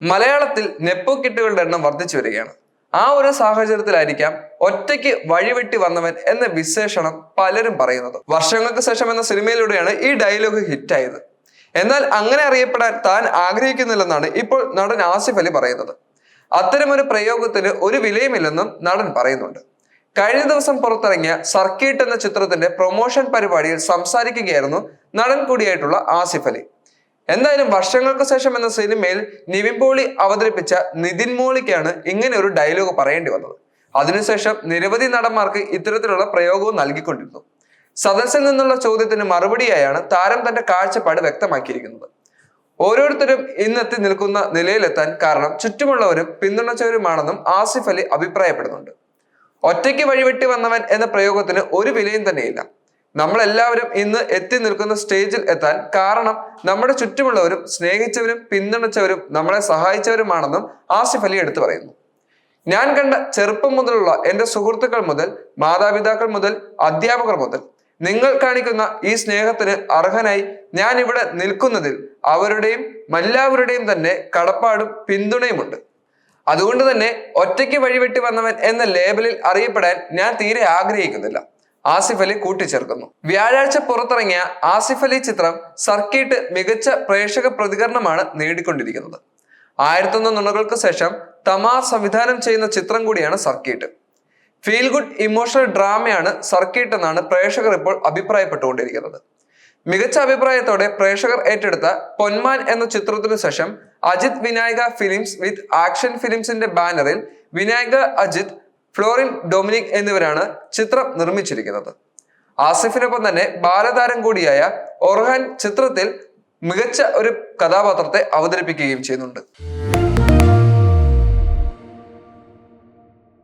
മലയാളത്തിൽ നെപ്പോ കിട്ടുകളുടെ എണ്ണം വർദ്ധിച്ചു വരികയാണ്. ആ ഒരു സാഹചര്യത്തിലായിരിക്കാം ഒറ്റയ്ക്ക് വഴിവെട്ടി വന്നവൻ എന്ന വിശേഷണം പലരും പറയുന്നത്. വർഷങ്ങൾക്ക് ശേഷം എന്ന സിനിമയിലൂടെയാണ് ഈ ഡയലോഗ് ഹിറ്റായത്. എന്നാൽ അങ്ങനെ അറിയപ്പെടാൻ താൻ ആഗ്രഹിക്കുന്നില്ലെന്നാണ് ഇപ്പോൾ നടൻ ആസിഫ് അലി പറയുന്നത്. അത്തരമൊരു പ്രയോഗത്തിന് ഒരു വിലയുമില്ലെന്നും നടൻ പറയുന്നുണ്ട്. കഴിഞ്ഞ ദിവസം പുറത്തിറങ്ങിയ സർക്കിട്ട് എന്ന ചിത്രത്തിന്റെ പ്രൊമോഷൻ പരിപാടിയിൽ സംസാരിക്കുകയായിരുന്നു നടൻ കൂടിയായിട്ടുള്ള ആസിഫ് അലി. എന്തായാലും വർഷങ്ങൾക്ക് ശേഷം എന്ന സിനിമയിൽ നിവിൻ പോളി അവതരിപ്പിച്ച നിതിൻ മോളിക്കാണ് ഇങ്ങനെ ഒരു ഡയലോഗ് പറയേണ്ടി വന്നത്. അതിനുശേഷം നിരവധി നടന്മാർക്ക് ഇത്തരത്തിലുള്ള പ്രയോഗവും നൽകിക്കൊണ്ടിരുന്നു. സദസ്സിൽ നിന്നുള്ള ചോദ്യത്തിന് മറുപടിയായാണ് താരം തന്റെ കാഴ്ചപ്പാട് വ്യക്തമാക്കിയിരിക്കുന്നത്. ഓരോരുത്തരും ഇന്നെത്തി നിൽക്കുന്ന നിലയിലെത്താൻ കാരണം ചുറ്റുമുള്ളവരും പിന്തുണച്ചവരുമാണെന്നും ആസിഫ് അലി അഭിപ്രായപ്പെടുന്നുണ്ട്. ഒറ്റയ്ക്ക് വഴിവെട്ടി വന്നവൻ എന്ന പ്രയോഗത്തിന് ഒരു വിലയും തന്നെയില്ല. നമ്മളെല്ലാവരും ഇന്ന് എത്തി നിൽക്കുന്ന സ്റ്റേജിൽ എത്താൻ കാരണം നമ്മുടെ ചുറ്റുമുള്ളവരും സ്നേഹിച്ചവരും പിന്തുണച്ചവരും നമ്മളെ സഹായിച്ചവരുമാണെന്നും ആസിഫ് അലി എടുത്തു പറയുന്നു. ഞാൻ കണ്ട ചെറുപ്പം മുതലുള്ള എൻ്റെ സുഹൃത്തുക്കൾ മുതൽ മാതാപിതാക്കൾ മുതൽ അധ്യാപകർ മുതൽ നിങ്ങൾ കാണിക്കുന്ന ഈ സ്നേഹത്തിന് അർഹനായി ഞാൻ ഇവിടെ നിൽക്കുന്നതിൽ അവരുടെയും എല്ലാവരുടെയും തന്നെ കടപ്പാടും പിന്തുണയുമുണ്ട്. അതുകൊണ്ട് തന്നെ ഒറ്റയ്ക്ക് വഴിവെട്ടി വന്നവൻ എന്ന ലേബലിൽ അറിയപ്പെടാൻ ഞാൻ തീരെ ആഗ്രഹിക്കുന്നില്ല, ആസിഫ് അലി കൂട്ടിച്ചേർക്കുന്നു. വ്യാഴാഴ്ച പുറത്തിറങ്ങിയ ആസിഫ് അലി ചിത്രം സർക്കിട്ട് മികച്ച പ്രേക്ഷക പ്രതികരണമാണ് നേടിക്കൊണ്ടിരിക്കുന്നത്. 1001 നുണകൾക്ക് ശേഷം തമാർ സംവിധാനം ചെയ്യുന്ന ചിത്രം കൂടിയാണ് സർക്കിട്ട്. ഫീൽ ഗുഡ് ഇമോഷണൽ ഡ്രാമയാണ് സർക്കിട്ട് എന്നാണ് പ്രേക്ഷകർ ഇപ്പോൾ അഭിപ്രായപ്പെട്ടുകൊണ്ടിരിക്കുന്നത്. മികച്ച അഭിപ്രായത്തോടെ പ്രേക്ഷകർ ഏറ്റെടുത്ത പൊന്മാൻ എന്ന ചിത്രത്തിനു ശേഷം Ajith Vinayaka films with action ഫിലിംസിന്റെ ബാനറിൽ വിനായക, അജിത്, ഫ്ലോറിൻ ഡൊമിനിക് എന്നിവരാണ് ചിത്രം നിർമ്മിച്ചിരിക്കുന്നത്. ആസിഫിനൊപ്പം തന്നെ ബാലതാരം കൂടിയായ ഒർഹാൻ ചിത്രത്തിൽ മികച്ച ഒരു കഥാപാത്രത്തെ അവതരിപ്പിക്കുകയും ചെയ്യുന്നുണ്ട്.